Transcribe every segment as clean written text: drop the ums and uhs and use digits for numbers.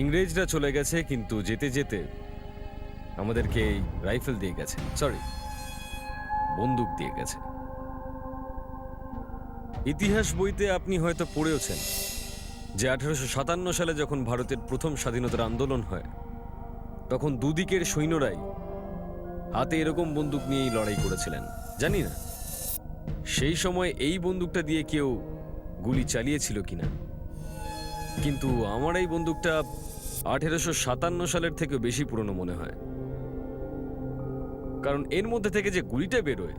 ইংরেজরা চলে গেছে, কিন্তু যেতে যেতে আমাদেরকে এই রাইফেল দিয়ে গেছে, সরি বন্দুক দিয়ে গেছে। ইতিহাস বইতে আপনি হয়তো পড়েওছেন যে 1857 সালে যখন ভারতের প্রথম স্বাধীনতার আন্দোলন হয়, তখন দুদিকের সৈন্যরাই হাতে এরকম বন্দুক নিয়েই লড়াই করেছিলেন। জানি না সেই সময় এই বন্দুকটা দিয়ে কেউ গুলি চালিয়েছিল কিনা, কিন্তু আমার এই বন্দুকটা 1857 সালের থেকে বেশি পুরনো মনে হয়, কারণ এর মধ্যে থেকে যে গুলিটা বেরোয়,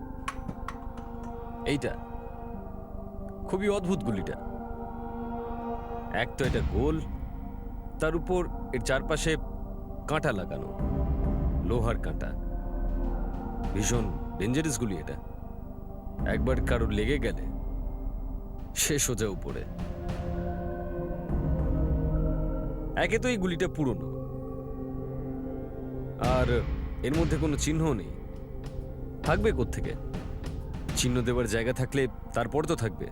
এইটা খুবই অদ্ভুত গুলিটা। এক তো এটা গোল, তার উপর এর চারপাশে কাঁটা লাগানো, লোহার কাঁটা। ভীষণ ডেঞ্জারাস গুলি এটা। একবার কারোর লেগে গেলে সে সোজা উপরে। একে তো এই গুলিটা পুরনো, আর এর মধ্যে কোনো চিহ্ন নেই। থাকবে কোত্থেকে? চিহ্ন দেওয়ার জায়গা থাকলে তারপর তো থাকবে।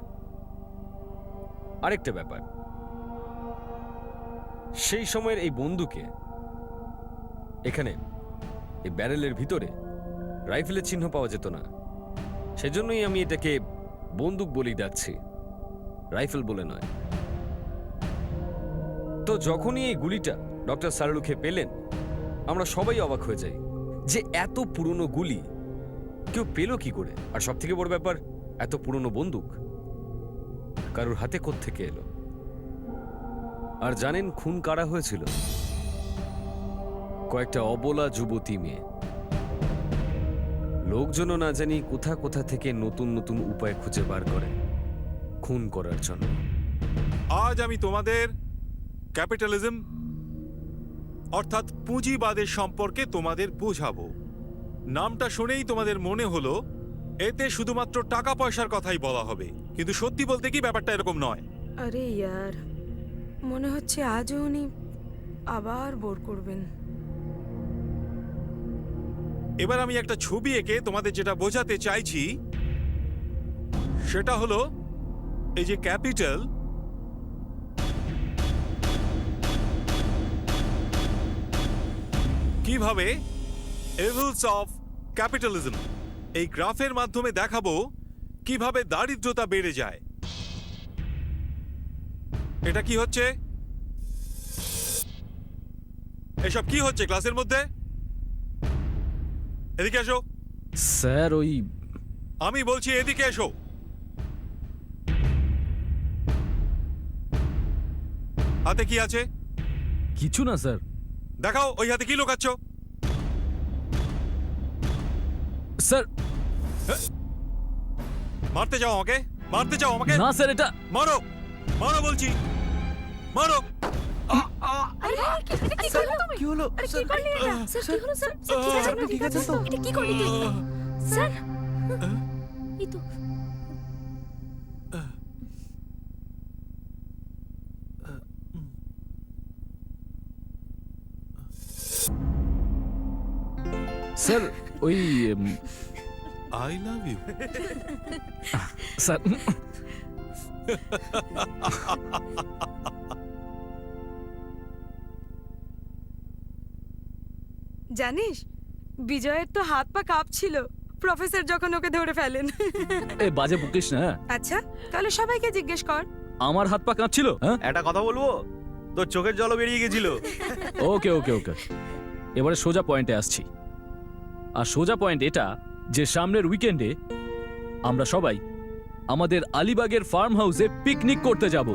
আরেকটা ব্যাপার, সেই সময়ের এই বন্দুকে এখানে এই ব্যারেলের ভিতরে রাইফেলের চিহ্ন পাওয়া যেত না। সেজন্যই আমি এটাকে বন্দুক বলেই ডাকছি, রাইফেল বলে নয়। তো যখনই এই গুলিটা ডক্টর সারালুকে পেলেন, আমরা সবাই অবাক হয়ে যাই যে এত পুরনো গুলি কেউ পেল কি করে। আর সব থেকে বড় ব্যাপার, এত পুরনো বন্দুক কারোর হাতে কোত্থেকে এলো। আর জানেন খুন কারা হয়েছিল? কয়েকটা অবলা যুবতী মেয়ে। লোকজনও না জানি কোথা কোথা থেকে নতুন নতুন উপায় খুঁজে বার করে খুন করার জন্য। আজ আমি তোমাদের ক্যাপিটালিজম অর্থাৎ পুঁজিবাদের সম্পর্কে তোমাদের বোঝাবো। নামটা শুনেই তোমাদের মনে হলো এতে শুধুমাত্র টাকা পয়সার কথাই বলা হবে, কিন্তু সত্যি বলতে কি ব্যাপারটা এরকম নয়। আরে ইয়ার, মনে হচ্ছে আজও উনি আবার বোর করবেন। এবার আমি একটা ছবি এঁকে তোমাদের যেটা বোঝাতে চাইছি সেটা হলো এই যে ক্যাপিটাল, কিভাবে এভিলস অফ ক্যাপিটালিজম এই গ্রাফের মাধ্যমে দেখাবো কিভাবে দারিদ্রতা বেড়ে যায়। এটা কি হচ্ছে? এসব কি হচ্ছে ক্লাসের মধ্যে? এদিকে এসো। স্যার ওই আমি বলছি এদিকে এসো। হাতে কি আছে? কিছু না স্যার। দেখাও ওই হাতে কি লুকাচ্ছ। স্যার মারতে চাও আমাকে? মারতে চাও আমাকে? না স্যার, এটা মারো, মারো বলছি, মারো। কি হলো? আরে কি করলি এটা? স্যার কি হলো স্যার? স্যার ঠিক আছে তো? এটা কি করলি তুই? স্যার এই তো স্যার ওই আই লাভ ইউ। স্যার জানিস, বিজয়ের তো হাত পা কাঁপছিল প্রফেসর যখন ওকে ধরে ফেলেন। এ বাজে বকিস না। আচ্ছা, তাহলে সবাইকে জিজ্ঞেস কর। আমার হাত পা কাঁপছিল। হ্যাঁ, একটা কথা বলবো, তোর চোখের জলও বেরিয়ে গেছিল। ওকে ওকে ওকে, এবারে সোজা পয়েন্টে আসছি। আর সোজা পয়েন্ট এটা যে সামনের উইকেন্ডে আমরা সবাই আমাদের আলিবাগের ফার্ম হাউসে পিকনিক করতে যাব।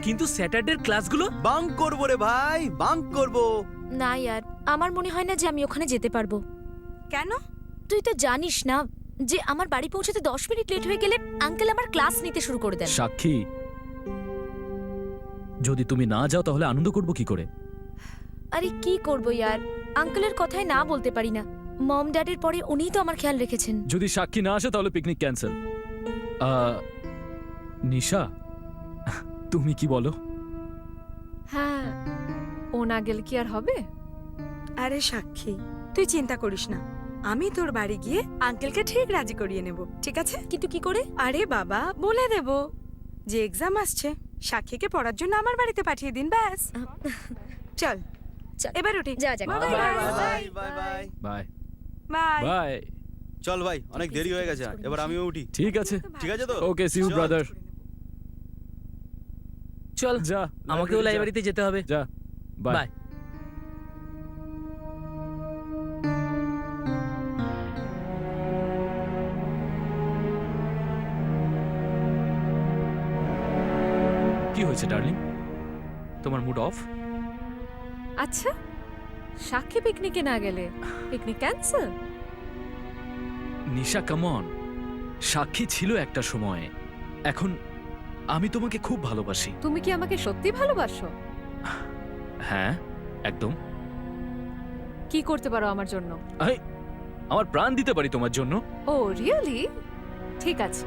কিন্তু স্যাটারডের ক্লাসগুলো বাঙ্ক করবো রে ভাই, বাঙ্ক করবো। না ইয়ার, আমার মনে হয় না যে আমি ওখানে যেতে পারবো। কেন? তুই তো জানিস না যে আমার বাড়ি পৌঁছাতে 10 মিনিট লেট হয়ে গেলে আঙ্কেল আমার ক্লাস নিতে শুরু করে দেন। সাক্ষী, যদি তুমি না যাও তাহলে আনন্দ করব কি করে? আরে কি করব ইয়ার, আঙ্কেলের কথায় না বলতে পারি না। মম ড্যাডের পরে উনিই তো আমার খেয়াল রেখেছেন। যদি সাক্ষী না আসে তাহলে পিকনিক ক্যান্সেল। নিশা, তুমি কি বলো? হ্যাঁ, ও না গেলে কি আর হবে? আরে সাক্ষী, তুই চিন্তা করিস না, আমি তোর বাড়ি গিয়ে আঙ্কেলকে ঠিক রাজি করিয়ে নেব, ঠিক আছে? কিন্তু কি করে? আরে বাবা, বলে দেব যে এক্সাম আসছে, সাক্ষীকে পড়ার জন্য আমার বাড়িতে পাঠিয়ে দিন ব্যাস। চল চল। এবার উঠি। যা, যা। Bye bye, bye guys. Bye bye bye. Bye Bye. Bye. চল ভাই, অনেক দেরি হয়ে গেছে, এবার আমিও উঠি। ঠিক আছে, ঠিক আছে তো? ওকে, সি ইউ চল। ব্রাদার। চল যা, আমাকেও যা। লাইব্রেরিতে যেতে হবে। যা, বাই। বাই। কি হয়েছে ডার্লিং, তোমার মুড অফ? আচ্ছা, সাক্ষী পিকনিকে না গেলে পিকনিক ক্যান্সেল? নিশা কামন, সাক্ষী ছিল একটা সময়ে, এখন আমি তোমাকে খুব ভালোবাসি। তুমি কি আমাকে সত্যি ভালোবাসো? হ্যাঁ, একদম। কি করতে পারো আমার জন্য? আই, আমার প্রাণ দিতে পারি তোমার জন্য। ও রিয়েলি? ঠিক আছে,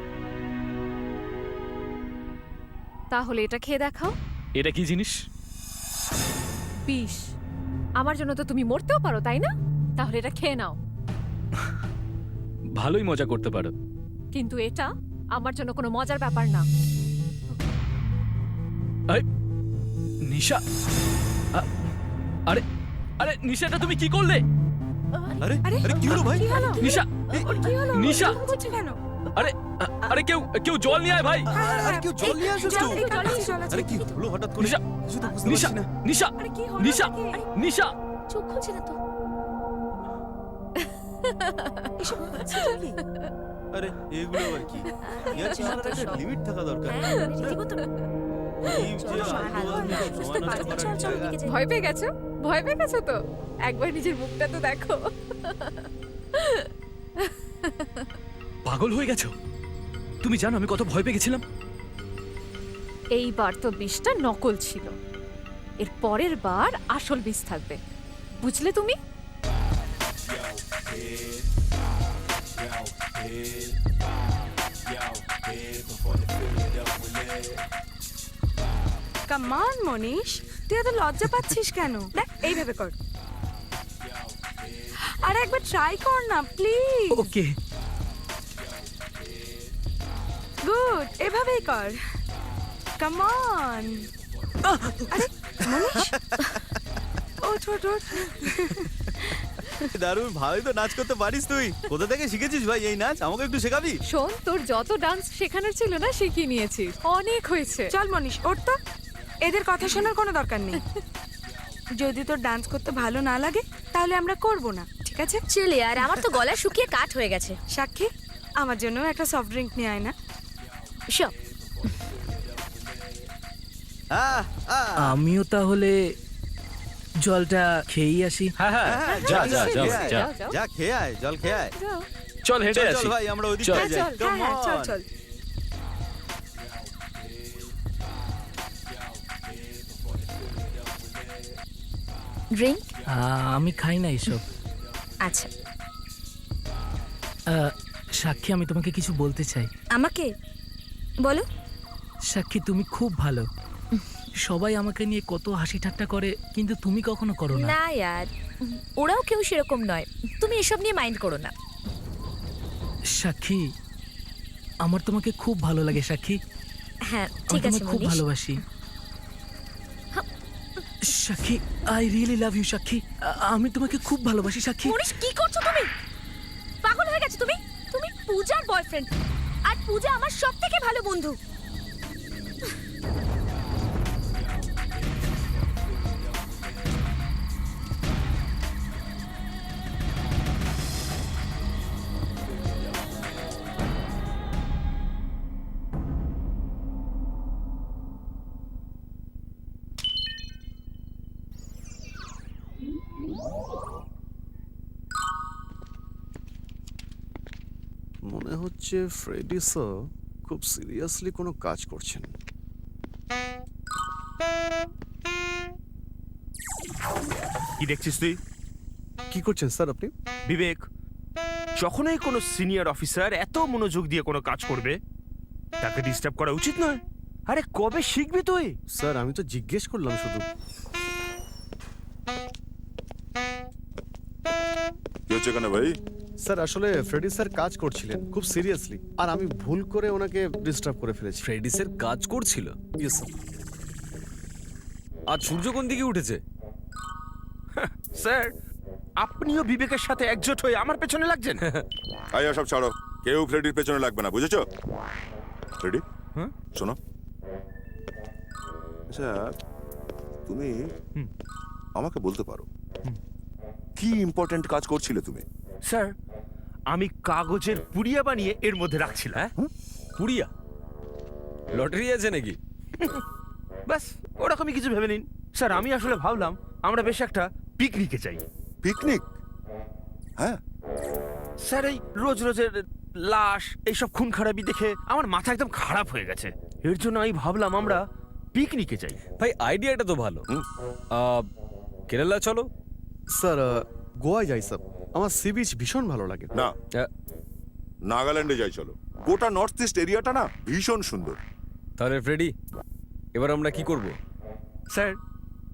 তাহলে এটা খেয়ে দেখাও। এটা কি জিনিস? বিষ। আমার জন্য তো তুমি মরতেও পারো, তাই না? তাহলে এটা খেয়ে নাও। ভালোই মজা করতে পারো। কিন্তু এটা আমার জন্য কোনো মজার ব্যাপার না। আই, নিশা, আরে আরে নিশাটা তুমি কি করলে? আরে আরে, আরে কি হলো ভাই? কি হলো? নিশা, ওর কি হলো? নিশা! এরকম করছে কেন? আরে আরে কেউ কেউ জল নিয়ে আয় ভাই। আরে কেউ জল নিয়ে আসো যাও, একটু। এই জল আছে, জল আছে। আরে কি হলো হঠাৎ করে? নিশা, কিছু তো বুঝতে নিশা, পারছি না। নিশা, আরে কি হলো নিশা, নাকি? নিশা। চোখ খুলছে না তো। এসব হচ্ছে কি? আরে এগুলো আবার কি? ইয়ার চেহারার একটা লিমিট থাকা দরকার। হ্যাঁ, রীতিমতো এই যে চলো, আলু ভালো, আলু সুস্থ সময় নষ্ট পারো। করার চল, চল, জায়গা। ওদিকে যাই। ভয় পেয়ে গেছো? ভয় পেয়ে গেছো তো? একবার নিজের মুখটা তো দেখো। পাগল হয়ে গেছো? তুমি জানো আমি কত ভয় পেয়ে গেছিলাম? এইবার তো বিষটা নকল ছিল, এর পরের বার আসল বিষ থাকবে, বুঝলে তুমি? Come on, মনীষ, তুই এত লজ্জা পাচ্ছিস কেন? দেখ এইভাবে কর। আরে একবার ট্রাই কর না প্লিজ। ওকে। গুড, এভাবেই কর। Come on. আরে মনীষ, ওঠ ওঠ ওঠ। দারুণ, ভালোই তো নাচ করতে পারিস তুই। কোথা থেকে শিখেছিস ভাই এই নাচ? আমাকে একটু শেখাবি? শোন, তোর যত ডান্স শেখানোর ছিল না শিখিয়ে নিয়েছি, অনেক হয়েছে। চল মনীষ, ওঠ তো। এদের কথা শোনার কোনো দরকার নেই। যদি তোর ডান্স করতে ভালো না লাগে তাহলে আমরা করব না, ঠিক আছে? চিলি, আর আমার তো গলা শুকিয়ে কাঠ হয়ে গেছে। সাক্ষী, আমার জন্য একটা সফট ড্রিঙ্ক নিয়ে আয় না। সব আহ, আহ। আমিও তাহলে জলটা খেয়েই আসি। হ্যাঁ হ্যাঁ, হ্যাঁ, যা যা খেয়ে যা আয়। যা। যাও, যাও। যা খেয়ে আয়, জল খেয়ে আয়। যাও। চল হেঁটে চল, আসি। চল ভাই, আমরা ওদিক চল। থেকে যাই। চল, Come হ্যাঁ, চল on. চল। ড্রিঙ্ক। আমি খাই না এসব। আচ্ছা, সাক্ষী, আমি তোমাকে কিছু বলতে চাই। আমাকে বলো। সাক্ষী, তুমি খুব ভালো। সবাই আমাকে নিয়ে কত হাসি ঠাট্টা করে, কিন্তু তুমি কখনো করো না। না ইয়ার, ওরাও কেউ সেরকম নয়, তুমি এসব নিয়ে মাইন্ড করো না। সাক্ষী, আমার তোমাকে খুব ভালো লাগে সাক্ষী। হ্যাঁ আমি ঠিক আছে তোমাকে খুব মনীষ। ভালোবাসি সাক্ষী। আই রিয়েলি লাভ ইউ সাক্ষী। আমি তোমাকে খুব ভালোবাসি সাক্ষী। মনীষ, কি করছো তুমি? পাগল হয়ে গেছো তুমি? তুমি পূজার বয়ফ্রেন্ড, আর পূজা আমার সবথেকে ভালো বন্ধু। মনে হচ্ছে ফ্রেডি স্যার খুব সিরিয়াসলি কোনো কাজ করছেন। কি দেখছিস তুই? কি করছেন স্যার আপনি? বিবেক, যখনই কোনো সিনিয়র অফিসার এত মনোযোগ দিয়ে কোনো কাজ করবে তাকে ডিস্টার্ব করা উচিত নয়। আরে কবে শিখবি তুই? স্যার আমি তো জিজ্ঞেস করলাম শুধু। কি হচ্ছে কেন ভাই? স্যার আসলে ফ্রেডি স্যার কাজ করছিলেন খুব সিরিয়াসলি, আর আমি ভুল করে ওনাকে ডিস্টার্ব করে ফেলেছি। ফ্রেডিসের কাজ করছিল। Yes sir. আজ সূর্য কোন দিকে উঠেছে? স্যার আপনিও বিবেকের সাথে একজোট হয়ে আমার পেছনে লাগছেন। আয়া সব ছাড়ো, কেউ ফ্রেডির পেছনে লাগবে না, বুঝেছো? ফ্রেডি, হ্যাঁ? শোনো। আচ্ছা, তুমি আমাকে বলতে পারো কি ইম্পর্ট্যান্ট কাজ করছিলে তুমি? স্যার আমি কাগজের পুড়িয়া বানিয়ে এর মধ্যে রাখছিলাম। হ্যাঁ? পুড়িয়া? লটারি আছে নাকি? ব্যাস ওরকমই কিছু ভেবে নিন। স্যার আমি আসলে ভাবলাম আমরা বেশ একটা পিকনিকে যাই। পিকনিক? হ্যাঁ, স্যার এই রোজ রোজের লাশ এইসব খুন খারাপি দেখে আমার মাথা একদম খারাপ হয়ে গেছে। এর জন্য আমি ভাবলাম আমরা পিকনিকে যাই। ভাই আইডিয়াটা তো ভালো। হুম। কেরালা চলো। স্যার গোয়ায় যাই স্যার, আমার সি বিচ ভীষণ ভালো লাগে। না, আহ, নাগাল্যান্ডে যাই চলো। গোটা নর্থ ইস্ট এরিয়াটা না ভীষণ সুন্দর। তাহলে ফ্রেডি, এবার আমরা কি করব? স্যার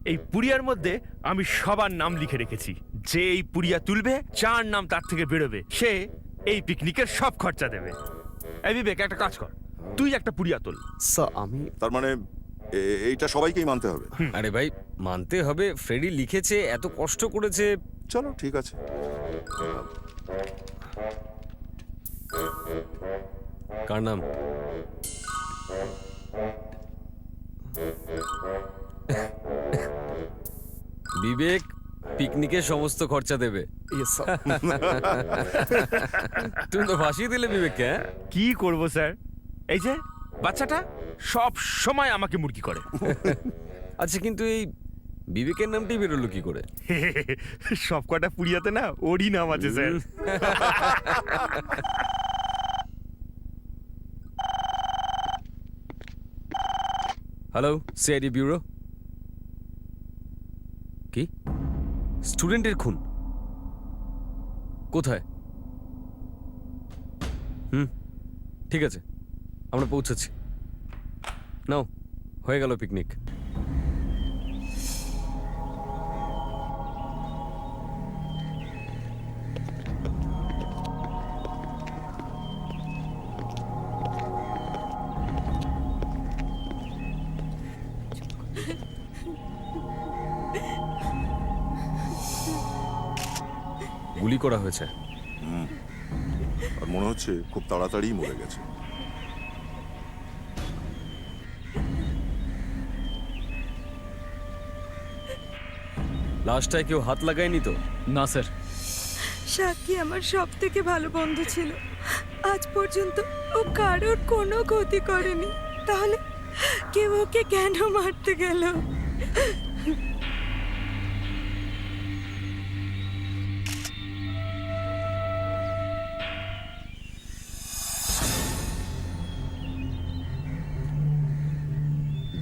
এই পুড়িয়ার মধ্যে আমি সবার নাম লিখে রেখেছি। যে এই পুড়িয়া তুলবে, যার নাম তার থেকে বেরোবে, সে এই পিকনিকের সব খরচা দেবে। এই বিবেক একটা কাজ কর, তুই একটা পুড়িয়া তোল। স্যার আমি তার মানে এইটা সবাইকেই মানতে হবে। আরে ভাই মানতে হবে, ফ্রেডি লিখেছে, এত কষ্ট করেছে। চলো ঠিক আছে। কার নাম? বিবেক পিকনিকের সমস্ত খরচা দেবে। Yes sir. তুমি তো ফাঁসিয়ে দিলে বিবেককে। হ্যাঁ? কি করব স্যার, এই যে বাচ্চাটা সব সময় আমাকে মুরগি করে। আচ্ছা কিন্তু এই বিবেকের নামটাই বেরোলো কি করে? সব কটা পুড়িয়াতে না ওরই নাম আছে স্যার। Hello, CID bureau. কি স্টুডেন্টের খুন? কোথায়? ঠিক আছে, আমরা পৌঁছাচ্ছি। নাও, হয়ে গেল পিকনিক। গুলি করা হয়েছে। আর মনে হচ্ছে খুব তাড়াতাড়ি মরে গেছে। লাশটায় কেউ হাত লাগায়নি তো? না স্যার। সাক্ষী আমার সব থেকে ভালো বন্ধু ছিল। আজ পর্যন্ত ও কারোর কোনো ক্ষতি করেনি, তাহলে কেউ ওকে কেন মারতে গেল?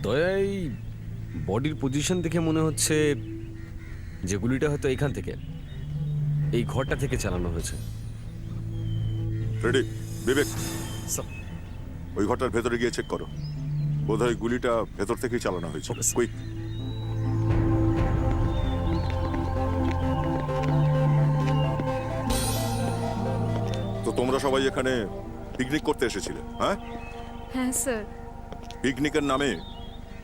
দয়া, এই বডির পজিশন দেখে মনে হচ্ছে যে গুলিটা হয়তো এখান থেকে, এই ঘরটা থেকে চালানো হয়েছে। ফ্রেডি, বিবেক, স্যার। ওই ঘরটার ভেতরে গিয়ে চেক করো। বোধহয় গুলিটা ভেতর থেকেই চালানো হয়েছে। Okay, sir. কুইক। তো তোমরা সবাই এখানে পিকনিক করতে এসেছিলে? হ্যাঁ, হ্যাঁ স্যার। পিকনিকের নামে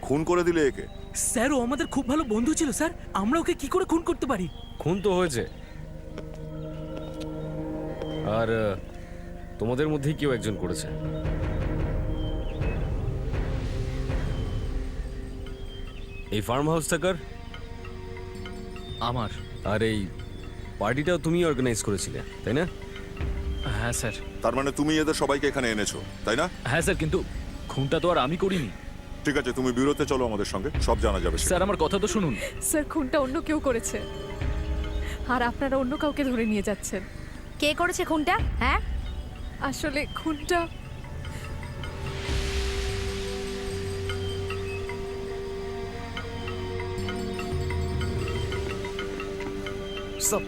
খুন করে দিলে একে। স্যার ও আমাদের খুব ভালো বন্ধু ছিল স্যার, আমরা ওকে কি করে খুন করতে পারি? খুন তো হয়েছে, আর তোমাদের মধ্যেই কেউ একজন করেছে। এই ফার্ম হাউসটা কার? আমার। আর এই পার্টিটাও তুমি অর্গানাইজ করেছিলে, তাই না? হ্যাঁ স্যার। তার মানে তুমি এদের সবাইকে এখানে এনেছো, তাই না? হ্যাঁ স্যার, কিন্তু খুনটা তো আর আমি করিনি। ঠিক আছে, তুমি ব্যুরোতে চলো, আমাদের সঙ্গে সব জানা যাবে। স্যার আমার কথা তো শুনুন। স্যার খুনটা অন্য কেউ করেছে, আর আপনারা অন্য কাউকে ধরে নিয়ে যাচ্ছেন। কে করেছে খুনটা? হ্যাঁ, আসলে খুনটা স্যার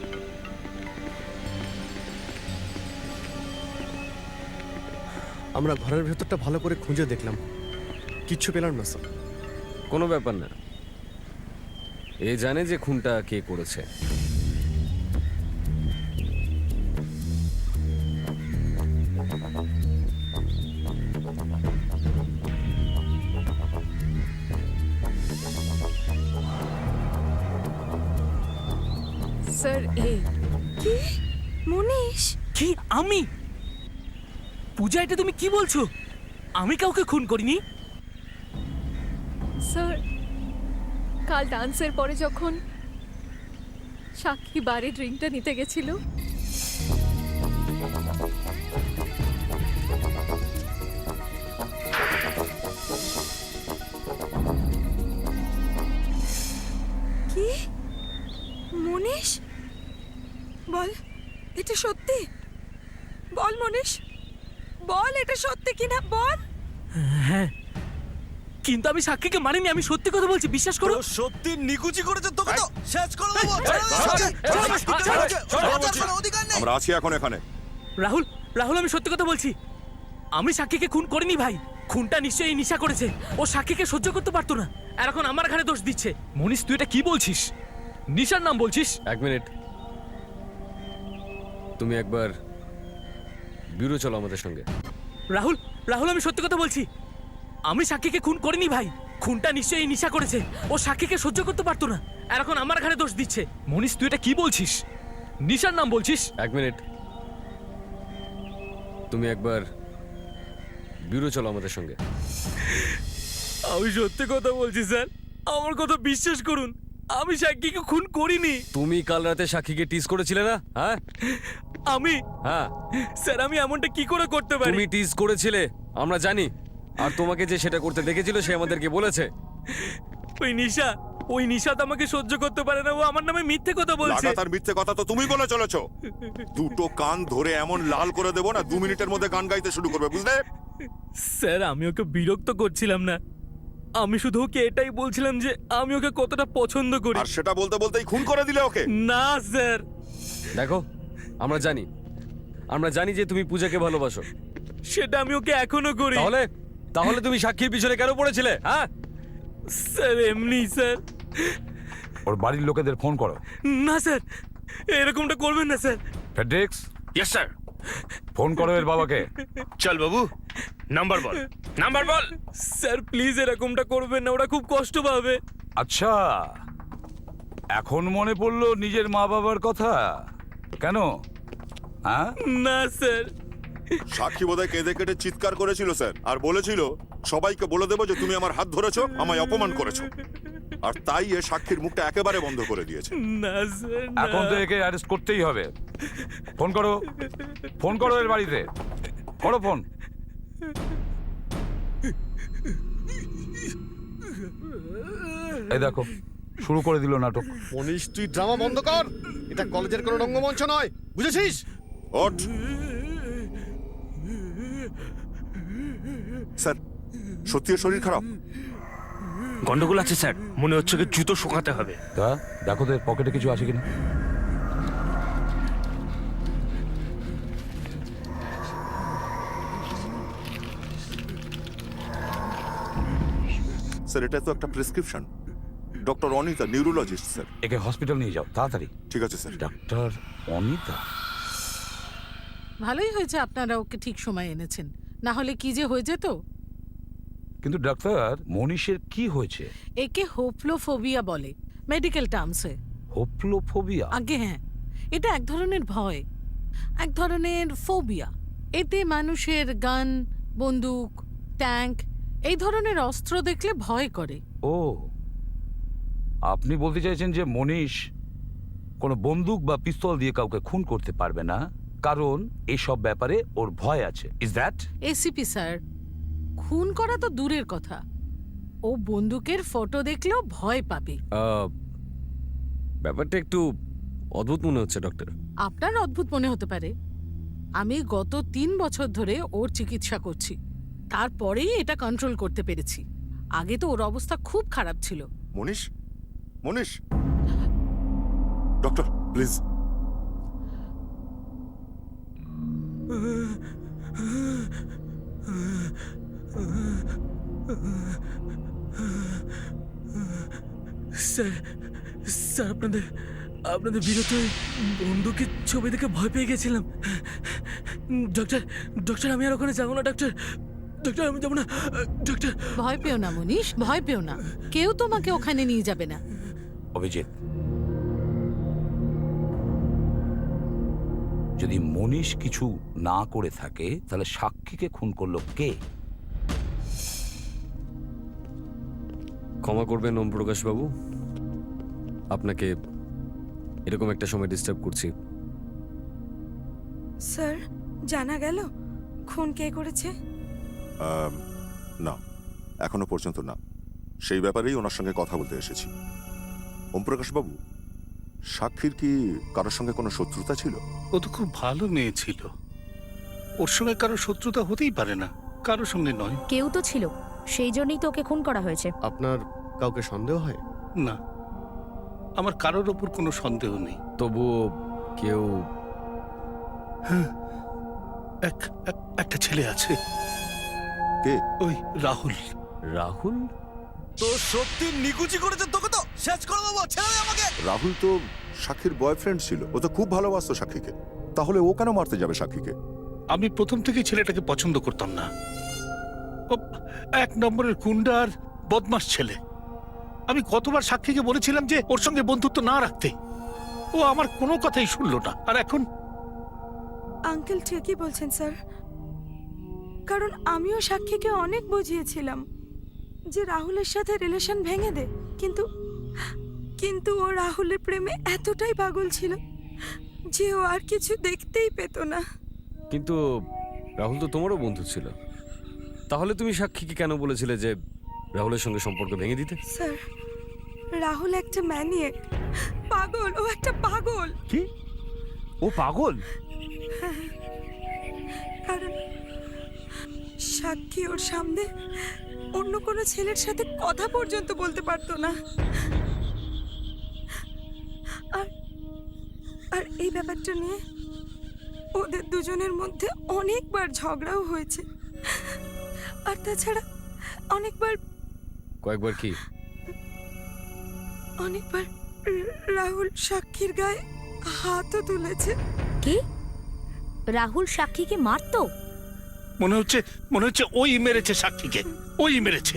আমরা ঘরের ভেতরটা ভালো করে খুঁজে দেখলাম, কিচ্ছু পেলাম না স্যার। কোনো ব্যাপার না, এ জানে যে খুনটা কে করেছে। স্যার কি মনীষ? কি আমি? পূজা, এটা তুমি কি বলছো? আমি কাউকে খুন করিনি। স্যার কাল ডান্সের পরে যখন সাক্ষী বারে ড্রিঙ্কটা নিতে গেছিল, কি মনীষ? বল, এটা সত্যি? বল মনীষ, বল এটা সত্যি কিনা বল। হ্যাঁ, কিন্তু আমি সাক্ষীকে মারিনি, আমি সত্যি কথা বলছি, বিশ্বাস করো। সত্যি নিকুচি করেছে তোকে তো শেষ করে দেবো। আমরা আছি এখন এখানে। রাহুল, রাহুল, আমি সত্যি কথা বলছি। আমি সাক্ষীকে খুন করিনি ভাই। খুনটা নিশ্চয়ই নিশা করেছে। ও সাক্ষীকে সহ্য করতে পারতো না, আর এখন আমার ঘাড়ে দোষ দিচ্ছে। মনীষ, তুই এটা কি বলছিস? নিশার নাম বলছিস? এক মিনিট, তুমি একবার ব্যুরো চলো আমাদের সঙ্গে। রাহুল, রাহুল, আমি সত্যি কথা বলছি। আমি সাক্ষীকে খুন করিনি ভাই। খুনটা নিশ্চয়ই নিশা করেছে। ও সাক্ষীকে সহ্য করতে পারতো না, আর এখন আমার ঘাড়ে দোষ দিচ্ছে। মনীষ, তুই এটা কি বলছিস? নিশার নাম বলছিস? এক মিনিট, তুমি একবার ব্যুরো চলো আমাদের সঙ্গে। আমি সত্যি কথা বলছি স্যার, আমার কথা বিশ্বাস করুন। আমি সাক্ষীকে খুন করিনি। তুমি কাল রাতে সাক্ষীকে টিজ করেছিলে না? হ্যাঁ আমি হ্যাঁ, স্যার, আমি এমনটা কি করে করতে পারি? তুমি টিজ করেছিলে, আমরা জানি। আর তোমাকে যে সেটা করতে দেখেছিল সে আমাদেরকে বলেছে। ওই নিশা তো আমাকে সহ্য করতে পারে না। ও আমার নামে মিথ্যে কথা বলছে। লাগাতার মিথ্যে কথা তো তুমি বলে চলেছো। দুটো কান ধরে এমন লাল করে দেবো না, 2 মিনিটের মধ্যে গান গাইতে শুরু করবে, বুঝলে? স্যার, আমি ওকে বিরক্ত করছিলাম না। আমি শুধু ওকে এটাই বলছিলাম যে আমি ওকে কতটা পছন্দ করি। আর সেটা বলতে বলতেই খুন করে দিলে ওকে। না স্যার, দেখো, আমরা জানি যে তুমি পূজাকে ভালোবাসো। সেটা আমি ওকে এখনো করি। তাহলে তুমি সাক্ষীর পিছনে কেন পড়েছিলে? হ্যাঁ স্যার, এমনি স্যার। ওর বাড়ির লোকেদের ফোন করো। না স্যার, এরকমটা করবেন না স্যার। ফেডরিক্স, ইয়েস স্যার। ফোন করো এর বাবাকে। চল বাবু, নাম্বার বল, নাম্বার বল। স্যার প্লিজ এরকমটা করবেন না, ওরা খুব কষ্ট পাবে। আচ্ছা, এখন মনে পড়লো নিজের মা বাবার কথা? কেন? হ্যাঁ? না স্যার। সাক্ষী বোধহয় কেঁদে কেটে চিৎকার করেছিল স্যার, আর বলেছিল সবাইকে বলে দেবো যে তুমি আমার হাত ধরেছো, আমায় অপমান করেছো। আর তাই এ সাক্ষীর মুখটা একেবারে বন্ধ করে দিয়েছে। না স্যার, এখন তো একে অ্যারেস্ট করতেই হবে। ফোন করো, ফোন করো এর বাড়িতে, করো ফোন। এই দেখো, শুরু করে দিল নাটক। মনীষ, তুই ড্রামা বন্ধ কর। এটা কলেজের কোনো রঙ্গমঞ্চ নয়, বুঝেছিস? ওঠ। স্যার, সত্যি এর শরীর খারাপ? গন্ডগোল আছে স্যার, মনে হচ্ছে ওকে জুতো শোকাতে হবে। তা দেখো তো এর পকেটে কিছু আছে কিনা। স্যার, এটা তো একটা prescription. Doctor Anita, neurologist sir. একে হসপিটাল নিয়ে যাও তাড়াতাড়ি। ঠিক আছে স্যার। ডাক্তার অনিতা? ভালোই হয়েছে আপনারা ওকে ঠিক সময় এনেছেন, না হলে কি যে হয়ে যেত। কিন্তু ডাক্তার, মনীষের কি হয়েছে? একে হোপলোফোবিয়া বলে মেডিকেল টার্মসে। হোপলোফোবিয়া? আগে হ্যাঁ, এটা এক ধরনের ভয়, এক ধরনের ফোবিয়া। এতে মানুষের গান, বন্দুক, ট্যাঙ্ক এই ধরনের অস্ত্র দেখলে ভয় করে। ও, আপনি বলতে চাইছেন যে মনীষ কোনো বন্দুক বা পিস্তল দিয়ে কাউকে খুন করতে পারবে না, কারণ এসব ব্যাপারে ওর ভয় আছে। Is that? এসিপি স্যার, খুন করা তো দূরের কথা, ও বন্দুকের ফটো দেখলেও ভয় পাবে। ব্যাপারটা একটু অদ্ভুত মনে হচ্ছে ডক্টর। আপনার অদ্ভুত মনে হতে পারে, আমি গত 3 বছর ধরে ওর চিকিৎসা করছি, তারপরেই এটা কন্ট্রোল করতে পেরেছি। আগে তো ওর অবস্থা খুব খারাপ ছিল। মনীষ, মনীষ, ডক্টর প্লিজ। স্যার, স্যার, আপনাদের বিরুদ্ধে বন্দুকের ছবি দেখে ভয় পেয়ে গেছিলাম। ডক্টর, আমি আর ওখানে যাবো না ডক্টর। আমি যাবো না ডক্টর। ভয় পেও না মনীষ, ভয় পেও না, কেউ তোমাকে ওখানে নিয়ে যাবে না। অভিজিৎ, যদি মনীষ কিছু না করে থাকে তাহলে সাক্ষীকে খুন করলো কে? ক্ষমা করবেন ওম প্রকাশ বাবু, আপনাকে এরকম একটা সময় ডিস্টার্ব করছি। স্যার, জানা গেল খুন কে করেছে? না, এখনো পর্যন্ত না। সেই ব্যাপারেই ওনার সঙ্গে কথা বলতে এসেছি। ওমপ্রকাশ বাবু, সাক্ষীর কি কারোর সঙ্গে কোনো শত্রুতা ছিল? ও তো খুব ভালো মেয়ে ছিল, ওর সঙ্গে কারো শত্রুতা হতেই পারে না, কারোর সঙ্গে নয়। কেউ তো ছিল, সেই জন্যই তো ওকে খুন করা হয়েছে। আপনার কাউকে সন্দেহ হয়? না, আমার কারোর ওপর কোনো সন্দেহ নেই। তবুও কেউ হ্যাঁ, একটা ছেলে আছে। কে? ওই রাহুল। রাহুল? তো সত্যি নিকুচি করেছে তোকে, তো শেষ করে দেবো, ছেড়ে দে আমাকে। রাহুল তো সাক্ষীর বয়ফ্রেন্ড ছিল, ও তো খুব ভালোবাসতো সাক্ষীকে। তাহলে ও কেন মারতে যাবে সাক্ষীকে? আমি প্রথম থেকেই ছেলেটাকে পছন্দ করতাম না। ও এক নম্বরের গুন্ডা আর বদমাস ছেলে। আমি কতবার সাক্ষীকে বলেছিলাম যে ওর সঙ্গে বন্ধুত্ব না রাখতে, ও আমার কোনো কথাই শুনলো না। আর এখন আঙ্কেল ঠিকই বলছেন স্যার, কারণ আমিও সাক্ষীকে অনেক বুঝিয়েছিলাম যে রাহুলের সাথে রিলেশন ভেঙে দে, কিন্তু ও রাহুলের প্রেমে এতটাই পাগল ছিল যে ও আর কিছু দেখতেই পেত না। কিন্তু রাহুল তো তোমারও বন্ধু ছিল, তাহলে তুমি সাক্ষীকে কেন বলেছিলে যে রাহুলের সঙ্গে সম্পর্ক ভেঙে দিতে? স্যার, রাহুল একটা ম্যানিয়াক, পাগল, ও একটা পাগল। কি? ও পাগল? কারণ সাক্ষী ওর সামনে অন্য কোনো ছেলের সাথে কথা পর্যন্ত বলতে পারতো না। আর এই ব্যাপারটা নিয়ে ওদের দুজনের মধ্যে অনেকবার ঝগড়াও হয়েছে। আর তাছাড়া কয়েকবার কি? অনেকবার রাহুল সাক্ষীর গায়ে হাতও তুলেছে। কি? রাহুল সাক্ষীকে মারতো? মনে হচ্ছে ওই মেরেছে সাক্ষীকে, ওই মেরেছে।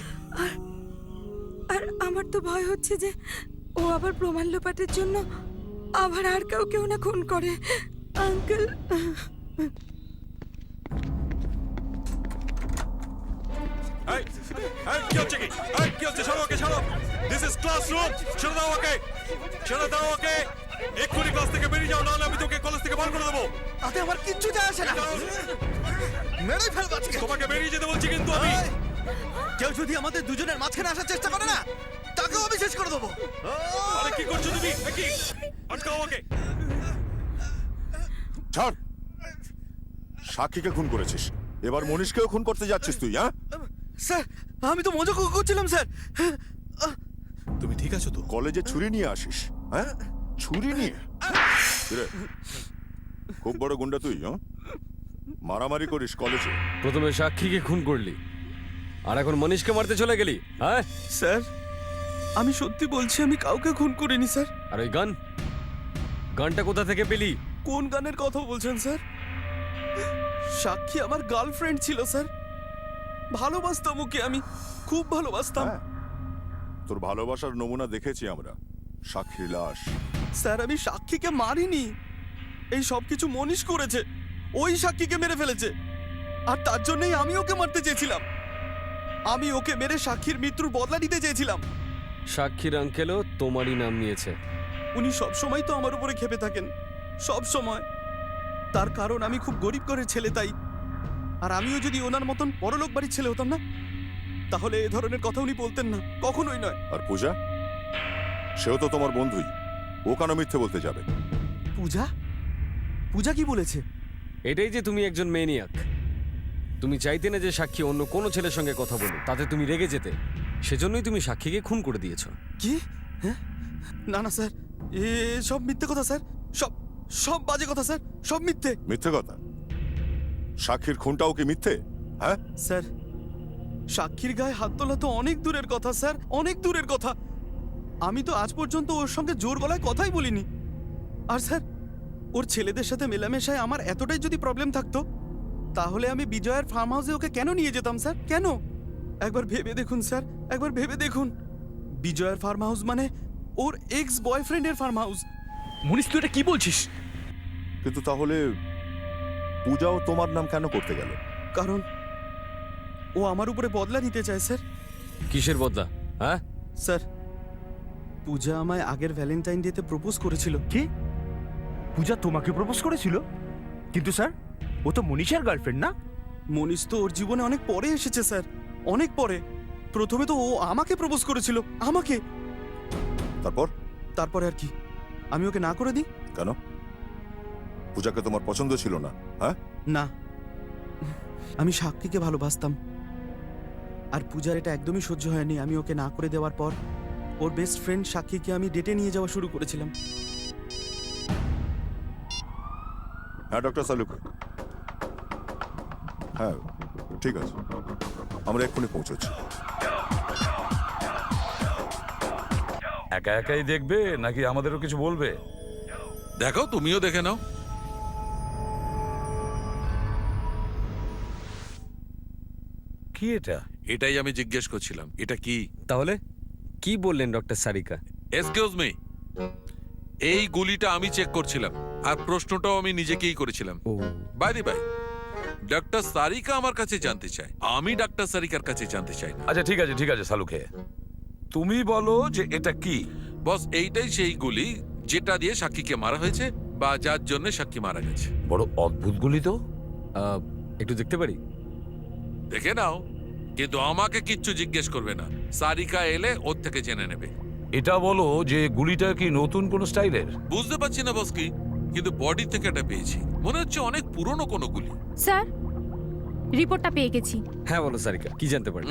আর আমার তো ভয় হচ্ছে যে ও আবার প্রমাণ লোপাটের জন্য আবার আর কেউ না খুন করে। আঙ্কেল, কি হচ্ছে কি? কি হচ্ছে? ছাড়ো ওকে, ছাড়ো। This is classroom. ছেড়ে দাও ওকে, ছেড়ে দাও ওকে। এক্ষুনি ক্লাস থেকে বেরিয়ে যাও, নাহলে আমি তোকে কলেজ থেকে বার করে দেবো। তাতে আমার কিচ্ছু যায় আসে না, মেরে ফেলবো আজকে। তোমাকে বেরিয়ে যেতে বলছি কিন্তু আমি। কেউ যদি আমাদের দুজনের মাঝখানে আসার চেষ্টা করে না, তাকেও আমি শেষ করে দেবো। আরে কি করছো তুমি? কি? আটকাও ওকে। ছাড়। সাক্ষীকে খুন করেছিস, এবার মনীষকেও খুন করতে যাচ্ছিস তুই? হ্যাঁ স্যার, আমি তো মজা করছিলাম স্যার। তুমি ঠিক আছো তো? কলেজে ছুরি নিয়ে আসিস? হ্যাঁ, ছুরি নিয়ে? কিরে, খুব বড় গুন্ডা তুই? হ্যাঁ, মারামারি করিস কলেজে? প্রথমে সাক্ষীকে খুন করলি, আর এখন মনীষকে মারতে চলে গেলি? হ্যাঁ স্যার, আমি সত্যি বলছি, আমি কাউকে খুন করিনি স্যার। আর ওই গানটা কোথা থেকে পেলি? কোন গানের কথা বলছেন স্যার? সাক্ষী আমার গার্লফ্রেন্ড ছিল স্যার, ভালোবাসতাম ওকে, আমি খুব ভালোবাসতাম। হ্যাঁ, তোর ভালোবাসার নমুনা দেখেছি আমরা, সাক্ষীর লাশ। স্যার, আমি সাক্ষীকে মারিনি, এই সব কিছু মনীষ করেছে। ওই সাক্ষীকে মেরে ফেলেছে, আর তার জন্যই আমি ওকে মারতে চেয়েছিলাম। আমি ওকে মেরে সাক্ষীর মৃত্যুর বদলা নিতে চেয়েছিলাম। সাক্ষীর আঙ্কেলও তোমারই নাম নিয়েছে। উনি সব সময় তো আমার উপরে ক্ষেপে থাকেন, সব সময়। তার কারণ আমি খুব গরিব ঘরের ছেলে, তাই। আর আমিও যদি ওনার মতন বড়লোক বাড়ির ছেলে হতাম না, তাহলে এ ধরনের কথা উনি বলতেন না, কখনোই নয়। আর পূজা, সেও তো তোমার বন্ধুই, ও কেন মিথ্যে বলতে যাবে? পূজা? পূজা কি বলেছে? এটাই যে তুমি একজন মেনিয়াক। তুমি চাইতে না যে সাক্ষী অন্য কোনো ছেলের সঙ্গে কথা বলুক, তাতে তুমি রেগে যেতে, সেজন্যই তুমি সাক্ষীকে খুন করে দিয়েছো। কি? হ্যাঁ? না না স্যার, এ সব মিথ্যে কথা স্যার, সব বাজে কথা স্যার, সব মিথ্যে। মিথ্যে কথা? সাক্ষীর খুনটাও কি মিথ্যে? হ্যাঁ স্যার, সাক্ষীর গায়ে হাত তোলা তো অনেক দূরের কথা স্যার, অনেক দূরের কথা। আমি তো আজ পর্যন্ত ওর সঙ্গে জোর গলায় কথাই বলিনি। আর স্যার, ওর ছেলেদের সাথে মেলামেশায় আমার এতটাই যদি প্রবলেম থাকতো, তাহলে আমি বিজয়ের ফার্ম হাউসে ওকে কেন নিয়ে যেতাম স্যার? কেন? একবার ভেবে দেখুন স্যার, একবার ভেবে দেখুন। বিজয়ের ফার্ম হাউস মানে ওর এক্স বয়ফ্রেন্ডের ফার্ম হাউস। মনীষ, তুই এটা কি বলছিস? কিন্তু তাহলে পূজাও তোমার নাম কেন করতে গেল? কারণ ও আমার উপরে বদলা নিতে চায় স্যার। কিসের বদলা? হ্যাঁ স্যার, পূজা আমায় আগের ভ্যালেন্টাইন ডেতে প্রপোজ করেছিল। কি? পূজা তোমাকে প্রপোজ করেছিল? কিন্তু স্যার, ও তো মনীষার গার্লফ্রেন্ড না? মনীষ তো ওর জীবনে অনেক পরে এসেছে স্যার, অনেক পরে। প্রথমে তো ও আমাকে প্রপোজ করেছিল, আমাকে। তারপরে আর কি, আমি ওকে না করে দিই। কেন? পূজাকে তোমার পছন্দ ছিল না? হ্যাঁ না, আমি সাক্ষীকে ভালোবাসতাম, আর পূজার এটা একদমই সহ্য হয়নি। আমি ওকে না করে দেওয়ার পর ওর বেস্ট ফ্রেন্ড সাক্ষীকে আমি ডেটে নিয়ে যাওয়া শুরু করেছিলাম। হ্যাঁ ডক্টর সালুক, হ্যাঁ ঠিক আছে, আমরা এক্ষুনি পৌঁছচ্ছি। একা একাই দেখবে নাকি আমাদেরও কিছু বলবে? দেখো, তুমিও দেখে নাও। কি এটা? এটাই আমি জিজ্ঞেস করছিলাম, এটা কি? তাহলে কি বললেন ডক্টর সারিকা? এক্সকিউজ মি, এই গুলিটা আমি চেক করছিলাম, আর প্রশ্নটাও আমি নিজেকেই করেছিলাম। By the by, doctor Sarika আমার কাছে জানতে চায়, আমি ডক্টর সারিকার কাছে জানতে চাই না। আচ্ছা ঠিক আছে সালুকে, তুমি বলো যে এটা কি। বস, এইটাই সেই গুলি যেটা দিয়ে সাক্ষীকে মারা হয়েছে, বা যার জন্য সাক্ষী মারা গেছে। বড় অদ্ভুত গুলি তো। একটু দেখতে পারি? দেখে নাও, কিন্তু আমাকে কিচ্ছু জিজ্ঞেস করবে না। সারিকা এলে ওর থেকে জেনে নেবে। এটা বলো যে গুলিটা কি নতুন কোন স্টাইলের? বুঝতে পারছি না বস কি, কিন্তু বডি থেকে এটা পেয়েছি, মনে হচ্ছে অনেক পুরনো কোনো গুলি। স্যার, রিপোর্টটা পেয়ে গেছি। হ্যাঁ বলো সারিকা, কি জানতে পারি?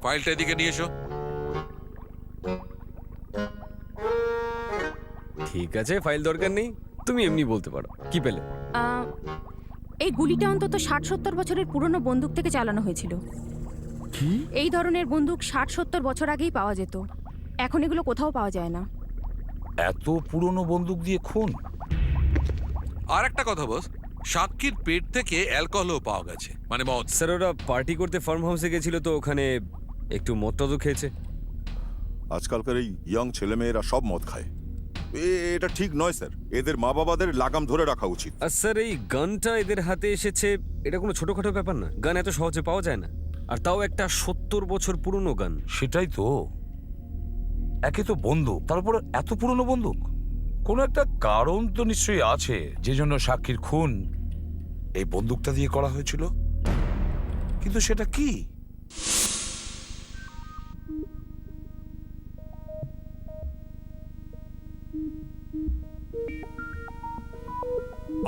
ফাইলটা এদিকে নিয়ে এসো। ঠিক আছে, ফাইল দরকার নেই, তুমি এমনি বলতে পারো। কি পেলে? এই গুলিটা অন্তত 60-70 বছরের পুরনো বন্দুক থেকে চালানো হয়েছিল। কি? এই ধরনের বন্দুক 60-70 বছর আগেই পাওয়া যেত, এখন এগুলো কোথাও পাওয়া যায় না। এত পুরনো বন্দুক দিয়ে খুন? আর একটা কথা বস, সাক্ষীর পেট থেকে অ্যালকোহলও পাওয়া গেছে, মানে মদ। স্যার, ওরা পার্টি করতে ফার্ম হাউসে গেছিল, তো ওখানে একটু মদটাও খেয়েছে। আজকালকার এই ইয়ং ছেলেমেয়েরা সব মদ খায়, এটা ঠিক নয় স্যার। এদের মা বাবাদের লাগাম ধরে রাখা উচিত। আর স্যার, এই গানটা এদের হাতে এসেছে, এটা কোনো ছোটখাটো ব্যাপার না। গান এত সহজে পাওয়া যায় না, আর তাও একটা 70 বছর পুরনো গান। সেটাই তো, একে তো বন্দুক, তারপর এত পুরনো বন্দুক। কোনো একটা কারণ তো নিশ্চয়ই আছে যে জন্য সাক্ষীর খুন এই বন্দুকটা দিয়ে করা হয়েছিল, কিন্তু সেটা কি?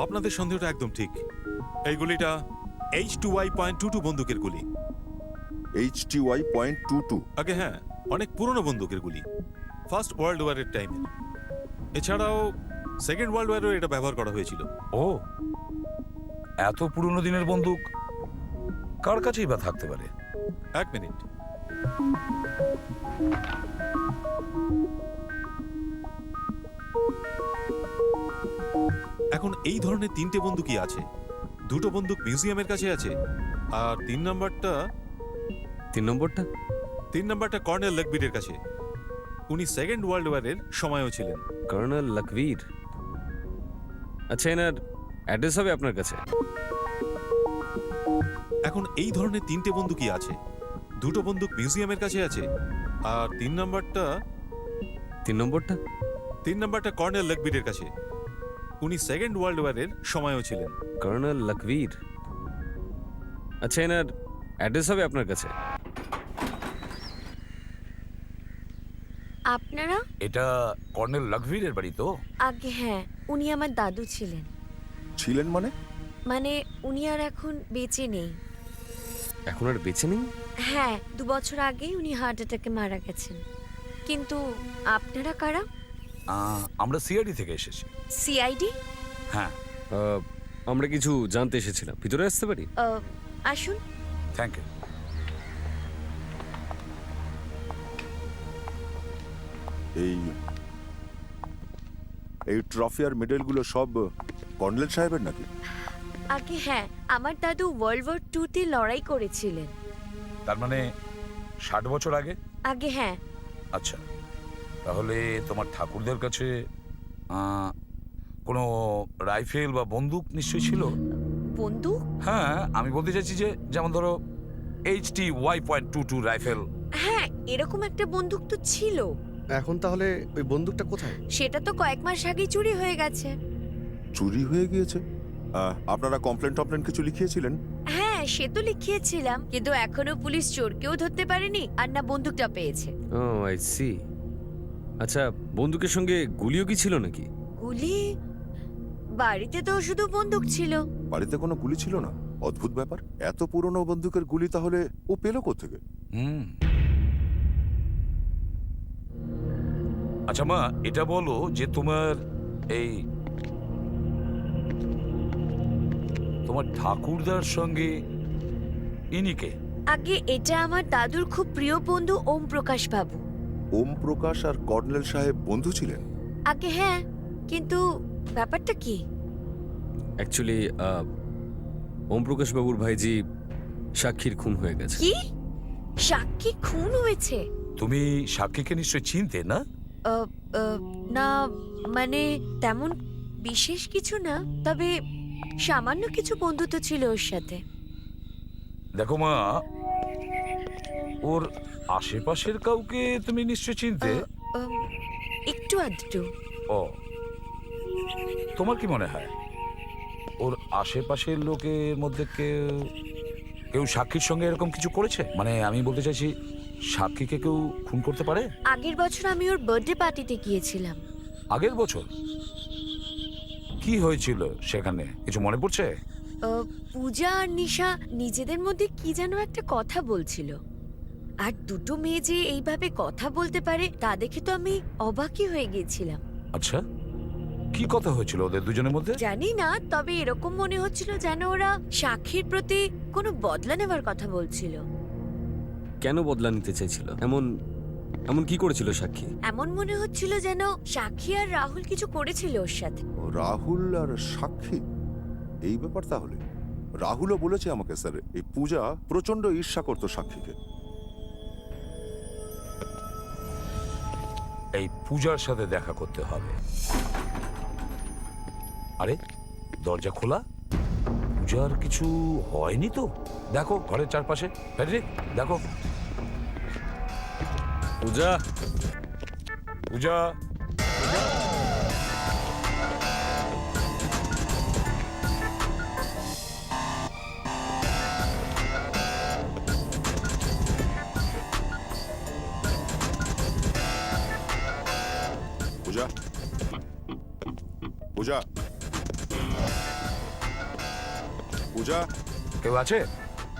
আপনাদের সন্দেহটা একদম ঠিক। এই গুলিটা H2Y.22 বন্দুকের গুলি। HTY.22? আগে হ্যাঁ, অনেক পুরনো বন্দুকের গুলি, ফার্স্ট ওয়ার্ল্ড ওয়ারের টাইমে। এছাড়াও সেকেন্ড ওয়ার্ল্ড ওয়ারেও এটা ব্যবহার করা হয়েছিল। ও, এত পুরনো দিনের বন্দুক কার কাছেই বা থাকতে পারে? এক মিনিট, এখন এই ধরনের 3টে বন্দুকই আছে। 2টো বন্দুক মিউজিয়ামের কাছে আছে, আর 3 নম্বরটা কর্নেল লকবীরের কাছে। উনি সেকেন্ড ওয়ার্ল্ড ওয়ারের সময়ও ছিলেন। কর্নেল লকবীর? আচ্ছা, এনার অ্যাড্রেস হবে আপনার কাছে? এখন এই ধরনের 3টে বন্দুকই আছে। 2টো বন্দুক মিউজিয়ামের কাছে আছে, আর 3 নম্বরটা কর্নেল লকবীরের কাছে। উনি সেকেন্ড ওয়ার্ল্ড ওয়ারের সময়ও ছিলেন। কর্নেল লকবীর? আচ্ছা, এনার অ্যাড্রেস হবে আপনার কাছে? আপনারা? এটা কর্নেল লকবীরের বাড়ি তো? আগে হ্যাঁ, উনি আমার দাদু ছিলেন। ছিলেন মানে? মানে উনি আর এখন বেঁচে নেই। এখন আর বেঁচে নেই? হ্যাঁ, 2 বছর আগেই উনি হার্ট অ্যাটাকে মারা গেছেন। কিন্তু আপনারা কারা? আমরা সিআইডি থেকে এসেছি। সিআইডি? হ্যাঁ। আমরা কিছু জানতে এসেছিলাম, ভিতরে আসতে পারি? আসুন। Thank you. এই ট্রফি আর মেডেলগুলো সব কর্নেল সাহেবের নাকি? আগে হ্যাঁ, আমার দাদু ওয়ার্ল্ড ওয়ার 2-তে লড়াই করেছিলেন। তার মানে 60 বছর আগে? আগে হ্যাঁ। আচ্ছা, তাহলে তোমার ঠাকুরদের কাছে কোনো রাইফেল বা বন্দুক নিশ্চয়ই ছিল। বন্দুক? হ্যাঁ, আমি বলতে চাইছি যে যেমন ধরো HT Y.22 রাইফেল। হ্যাঁ, এরকম একটা বন্দুক তো ছিল। এখন তাহলে ওই বন্দুকটা কোথায়? সেটা তো কয়েক মাস আগেই চুরি হয়ে গেছে। চুরি হয়ে গিয়েছে? আপনারা কমপ্লেন কিছু লিখিয়েছিলেন? হ্যাঁ, সে তো লিখিয়েছিলাম, কিন্তু এখনো পুলিশ চোরকেও ধরতে পারেনি আর না বন্দুকটা পেয়েছে। ও আই সি। আচ্ছা, বন্দুকের সঙ্গে গুলিও কি ছিল নাকি? গুলি? বাড়িতে তো শুধু বন্দুক ছিল। বাড়িতে কোনো গুলি ছিল না? অদ্ভুত ব্যাপার। এত পুরনো বন্দুকের গুলি তাহলে ও পেল কোত্থেকে? আচ্ছা মা, এটা বলো যে তোমার ঠাকুরদার সঙ্গে ইনিকে? আগে এটা আমার দাদুর খুব প্রিয় বন্ধু ওম প্রকাশ বাবু। ওম প্রকাশ আর কর্নেল সাহেব বন্ধু ছিলেন? আগে হ্যাঁ, কিন্তু ব্যাপারটা কি? অ্যাকচুয়ালি ওম প্রকাশ বাবুর ভাইজি সাক্ষীর খুন হয়ে গেছে। কি? সাক্ষী খুন হয়েছে? তুমি সাক্ষীকে নিশ্চয়ই চিনতে না? না, মানে তেমন বিশেষ কিছু না, তবে সামান্য কিছু বন্ধুত্ব ছিল ওর সাথে। দেখো মা, ওর আশেপাশের কাউকে তুমি নিশ্চয় চিনতে। একটু আধটু। ও, তোমার কি মনে হয় ওর আশেপাশের লোকের মধ্যে কেউ সাক্ষীর সঙ্গে এরকম কিছু করেছে? মানে আমি বলতে চাইছি, সাক্ষীকে কেউ খুন করতে পারে? আগের বছর আমি ওর বার্থডে পার্টিতে গিয়েছিলাম। আগের বছর? কি হয়েছিল সেখানে, কিছু মনে পড়ছে? পূজা আর নিশা নিজেদের মধ্যে কি যেন একটা কথা বলছিল, আর দুটো মেয়ে যে এইভাবে কথা বলতে পারে তা দেখে তো আমি অবাকই হয়ে গিয়েছিলাম। আচ্ছা, কি কথা হয়েছিল ওদের দুজনের মধ্যে? জানি না, তবে এরকম মনে হচ্ছিল যেন ওরা সাক্ষীর প্রতি কোনো বদলা নেওয়ার কথা বলছিল। কেন বদলা নিতে চাইছিল? এমন কি করেছিল সাক্ষী? এমন মনে হচ্ছিল যেন সাক্ষী আর রাহুল কিছু করেছিল ওর সাথে। রাহুল আর সাক্ষী, এই ব্যাপার তাহলে? রাহুলও বলেছে আমাকে স্যার, এই পূজা প্রচন্ড ঈর্ষা করতো সাক্ষীকে। এই পূজার সাথে দেখা করতে হবে। আরে দরজা খোলা, পূজার কিছু হয়নি তো? দেখো ঘরের চারপাশে। ফেডরিক, দেখো। পূজা, পূজা, পূজা, পূজা, পূজা, কেউ আছে?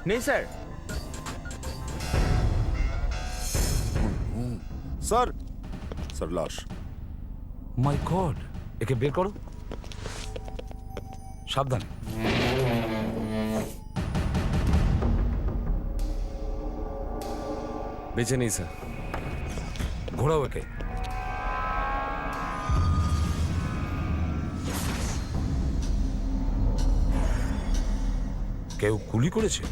নেই স্যার। স্যার, স্যার লাশ। মাই গড, একে বের করো, সাবধানে। বেঁচে নেই স্যার। ঘোরাও একে। কেউ গুলি করেছে?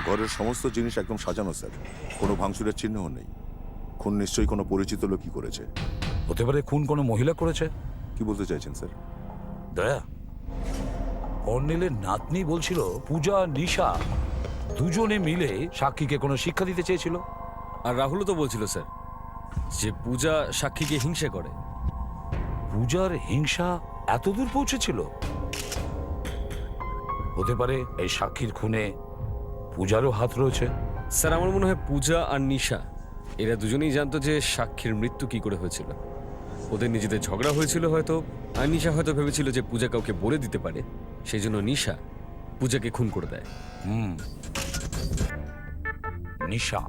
ঘরের সমস্ত জিনিস একদম সাজানো স্যার, কোনো ভাঙচুরের চিহ্নও নেই। খুন নিশ্চয়ই কোনো পরিচিত লোকই করেছে। হতে পারে খুন কোনো মহিলা করেছে। কি বলতে চাইছেন স্যার? দয়া, কর্নেলের নাতনি বলছিল পূজা নিশা দুজনে মিলে সাক্ষীকে কোনো শিক্ষা দিতে চেয়েছিল। আর রাহুলও তো বলছিল স্যার যে পূজা সাক্ষীকে হিংসা করে। পূজার হিংসা এত দূর পৌঁছেছিল? হতে পারে এই সাক্ষীর খুনে পূজারও হাত রয়েছে। স্যার, আমার মনে হয় পূজা আর নিশা এরা দুজনেই জানতো যে সাক্ষীর মৃত্যু কি করে হয়েছিল। ওদের নিজেদের ঝগড়া হয়েছিল হয়তো, আর নিশা হয়তো ভেবেছিল যে পূজা কাউকে বলে দিতে পারে, সেই জন্য নিশা পূজাকে খুন করে দেয়। নিশা।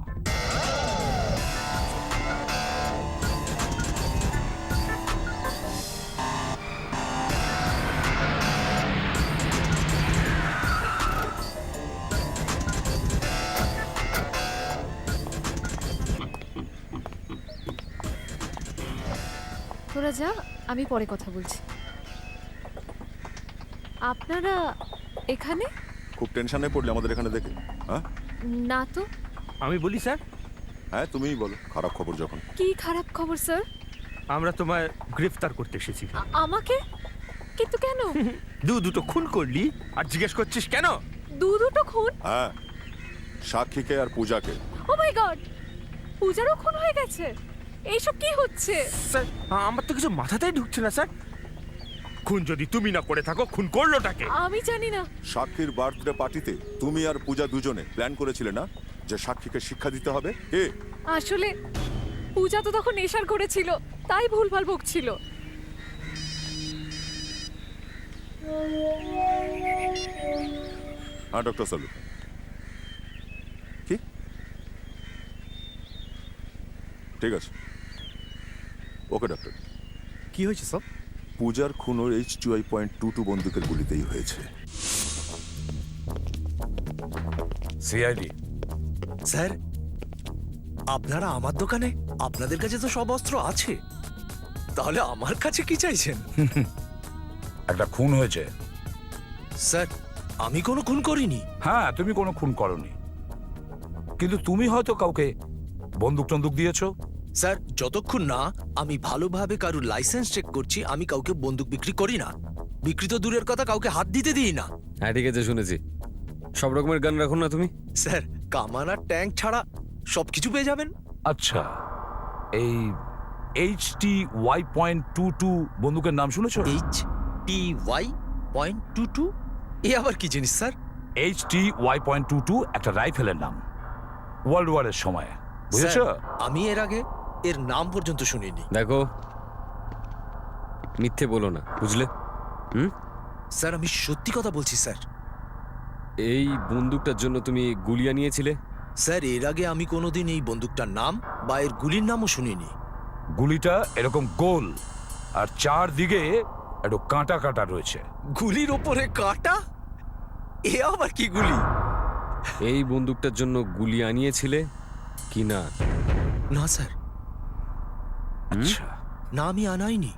তোরা যা, আমি পরে কথা বলছি। আপনারা এখানে? খুব টেনশনে পড়লে আমাদের এখানে দেখে? হ্যাঁ না তো। আমি বলি স্যার। হ্যাঁ, তুমিই বলো। খারাপ খবর যখন। কি খারাপ খবর স্যার? আমরা তোমায় গ্রেফতার করতে এসেছি। আমাকে? কিন্তু কেন? দুটো খুন করলি আর জিজ্ঞেস করছিস কেন? দুটো খুন? হ্যাঁ, সাক্ষীকে আর পূজাকে। ও মাই গড, পূজারও খুন হয়ে গেছে? এইসব কি হচ্ছে? স্যার, আমার তো কিছু মাথাতেই ঢুকছে না স্যার। খুন যদি তুমি না করে থাকো, খুন করলোটাকে? আমি জানি না। সাক্ষীর বার্থডে পার্টিতে তুমি আর পূজা দুজনে প্ল্যান করেছিলে না যে সাক্ষীকে শিক্ষা দিতে হবে? কে? আসলে পূজা তো তখন নেশার করেছিল, তাই ভুলভাল বকছিল। হ্যাঁ ডক্টর সালু। কি? ঠিক আছে, ওকে ডক্টর। কি হয়েছে সব? পূজার খুন H2I.22 বন্দুকের গুলিতেই হয়েছে। সিআইডি স্যার, আপনারা আমার দোকানে, আপনাদের কাছে তো সব অস্ত্র আছে, তাহলে আমার কাছে কি চাইছেন? একটা খুন হয়েছে। স্যার, আমি কোনো খুন করিনি। হ্যাঁ, তুমি কোনো খুন করনি, কিন্তু তুমি হয়তো কাউকে বন্দুক টন্দুক দিয়েছো। স্যার, যতক্ষণ না আমি ভালোভাবে কারোর লাইসেন্স চেক করছি, আমি কাউকে বন্দুক বিক্রি করি না। বিক্রি তো দূরের কথা, কাউকে হাত দিতে দিই না। হ্যাঁ ঠিক আছে, শুনেছি। সব রকমের গান রাখুন না তুমি। স্যার, কামান আর ট্যাঙ্ক ছাড়া সবকিছু পেয়ে যাবেন। আচ্ছা, এই HTY.22 বন্দুকের নাম শুনেছো? HTY.22 এ আবার কি জিনিস স্যার? HTY.22 একটা রাইফেলের নাম, ওয়ার্ল্ড ওয়ারের সময়, বুঝেছো? স্যার, আমি এর আগে এর নাম পর্যন্ত শুনিনি। দেখো, মিথ্যে বলো না, বুঝলে? স্যার, আমি সত্যি কথা বলছি স্যার। এই বন্দুকটার জন্য তুমি গুলি আনিয়েছিলে? স্যার, এর আগে আমি কোনোদিন এই বন্দুকটার নাম বা এর গুলির নামও শুনিনি। গুলিটা এরকম গোল আর চারদিকে একটু কাঁটা কাঁটা রয়েছে। গুলির ওপরে কাঁটা? এ আবার কি গুলি? এই বন্দুকটার জন্য গুলি আনিয়েছিলে কি না? না স্যার। আচ্ছা, না, আমি আনাইনি।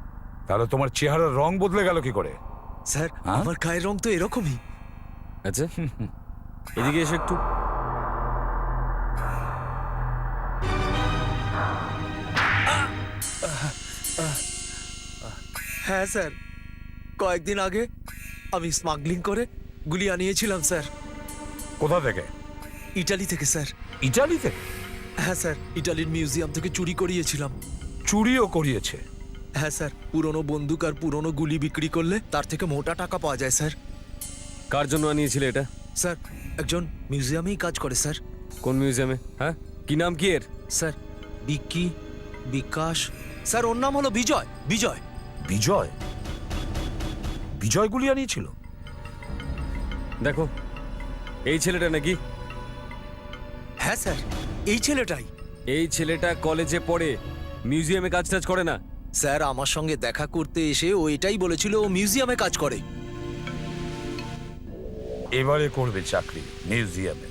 তাহলে তোমার চেহারার রং বদলে গেল কি করে? স্যার, আমার গায়ের রং তো এরকমই। আচ্ছা, এদিকে এসে একটু। হ্যাঁ স্যার, কয়েকদিন আগে আমি স্মাগলিং করে গুলি আনিয়েছিলাম স্যার। কোথা থেকে? ইটালি থেকে স্যার। ইটালি থেকে? হ্যাঁ স্যার, ইটালির মিউজিয়াম থেকে চুরি করিয়েছিলাম। চুরিও করিয়েছে? হ্যাঁ স্যার, পুরনো বন্দুক আর পুরনো গুলি বিক্রি করলে তার থেকে মোটা টাকা পাওয়া যায় স্যার। কার জন্য আনিয়েছিলে এটা? স্যার, একজন মিউজিয়ামেই কাজ করে স্যার। কোন মিউজিয়ামে? হ্যাঁ, কি নাম কি এর? স্যার, বিকি, বিকাশ। স্যার, ওর নাম হলো বিজয়। বিজয়। বিজয়? বিজয় গুলি আনিয়েছিল? দেখো, এই ছেলেটা নাকি? হ্যাঁ স্যার, এই ছেলেটাই। এই ছেলেটা কলেজে পড়ে, মিউজিয়ামে কাজ টাজ করে না। স্যার, আমার সঙ্গে দেখা করতে এসে ও এটাই বলেছিল ও মিউজিয়ামে কাজ করে। এবারে করবে চাকরি মিউজিয়ামে।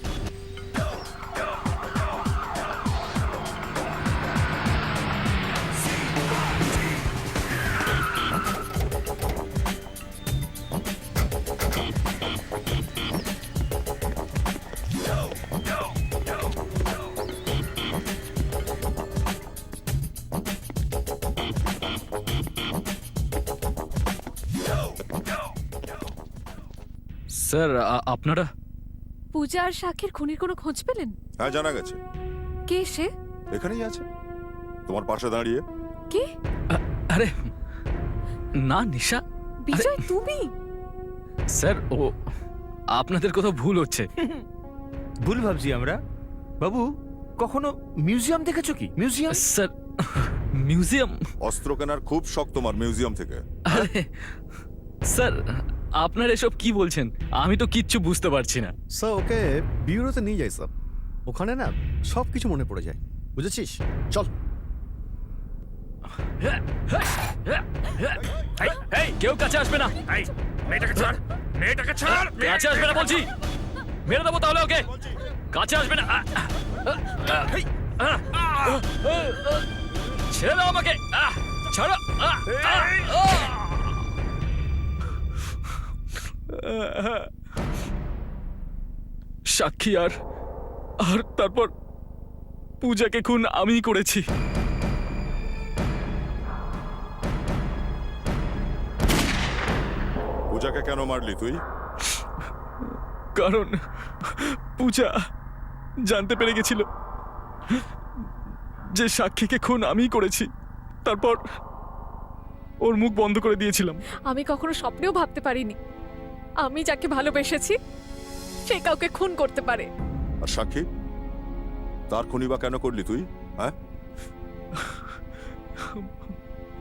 স্যার, আপনারা পূজা আর সাক্ষীর খুনির কোনো খোঁজ পেলেন? হ্যাঁ, জানা গেছে। কে সে? এখানেই আছে, তোমার পাশে দাঁড়িয়ে। কে? আরে না, নিশা। বিজয়, তুমি? স্যার, ও আপনাদের কোথাও ভুল হচ্ছে। ভুল ভাবছি আমরা? বাবু, কখনো মিউজিয়াম দেখেছো কি? মিউজিয়াম? Sir, museum? অস্ত্র কেনার খুব শখ তোমার মিউজিয়াম থেকে। আরে স্যার, আপনার এসব কি বলছেন? আমি তো কিচ্ছু বুঝতে পারছি না। স্যার, ওকে বিউরোতে নিয়ে যাই স্যার, ওখানে না সব কিছু মনে পড়ে যায়, বুঝেছিস? চল। কেউ কাছে আসবে না। মেয়েটাকে ছাড়, মেয়েটাকে ছাড়। কাছে আসবে না বলছি, মেরে দেবো তাহলে ওকে। কাছে আসবে না। ছেড়ে দাও আমাকে, ছাড়ো। সাক্ষী আর তারপর পূজাকে খুন আমিই করেছি। পূজাকে কেন মারলি তুই? কারণ পূজা জানতে পেরে গেছিল যে সাক্ষীকে খুন আমিই করেছি। তারপর ওর মুখ বন্ধ করে দিয়েছিলাম। আমি কখনো স্বপ্নেও ভাবতে পারিনি আমি যাকে ভালোবেসেছি সে কাউকে খুন করতে পারে। আর সাক্ষী, তার খুনি বা কেন করলি তুই? হ্যাঁ,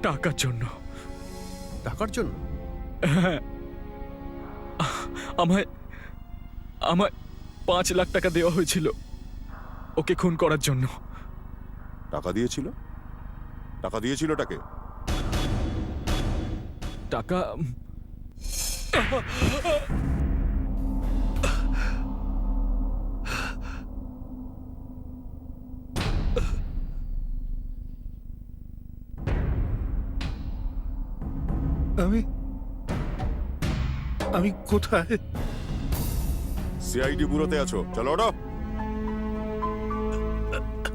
টাকার জন্য। টাকার জন্য? হ্যাঁ, আমায় আমায় 5 লাখ টাকা দেওয়া হয়েছিল ওকে খুন করার জন্য। টাকা দিয়েছিল? টাকা দিয়েছিল টাকে? টাকা আমি কোথায়? সিআইডি ব্যুরোতে আছো, চলো ওঠো।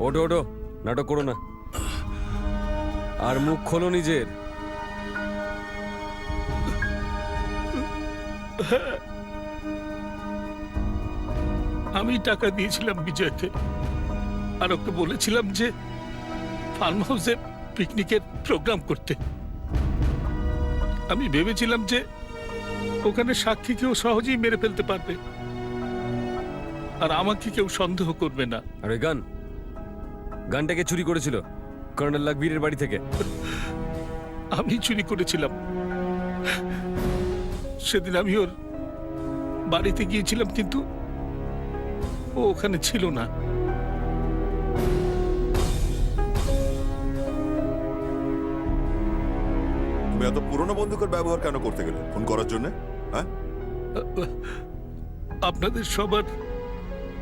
ওঠো ওঠো, নাটক করো না। আর মুখ খোলো নিজের। আমি টাকা দিয়েছিলাম বিজয়কে, আর ওকে বলেছিলাম যে ফার্ম হাউসে পিকনিকের প্রোগ্রাম করতে। আমি ভেবেছিলাম যে ওখানে সাক্ষীকেও সহজেই মেরে ফেলতে পারবে, আর আমাকে কেউ সন্দেহ করবে না। আর ওই গানটাকে চুরি করেছিল কর্নেল লাকবীরের বাড়ি থেকে। আমি চুরি করেছিলাম। সেদিন আমি ওর বাড়িতে গিয়েছিলাম, কিন্তু ও ওখানে ছিল না। তুমি এত পুরনো বন্দুকের ব্যবহার কেন করতে গেলে? খুন করার জন্য? হ্যাঁ, আপনাদের সবার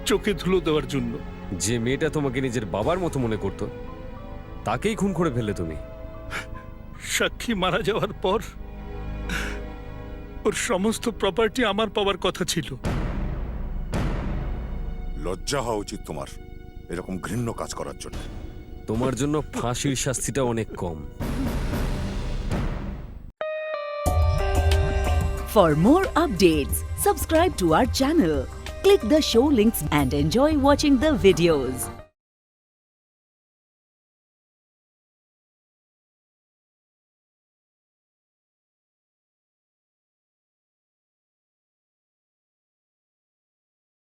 চোখে ধুলো দেওয়ার জন্য। যে মেয়েটা তোমাকে নিজের বাবার মতো মনে করতো তাকেই খুন করে ফেললে তুমি। সাক্ষী মারা যাওয়ার পর ওর সমস্ত প্রপার্টি আমার পাওয়ার কথা ছিল। লজ্জা হওয়া উচিত তোমার এরকম ঘৃণ্য কাজ করার জন্য। তোমার জন্য ফাঁসির শাস্তিটা অনেক কম। For more updates, subscribe to our channel, click the show links and enjoy watching the videos.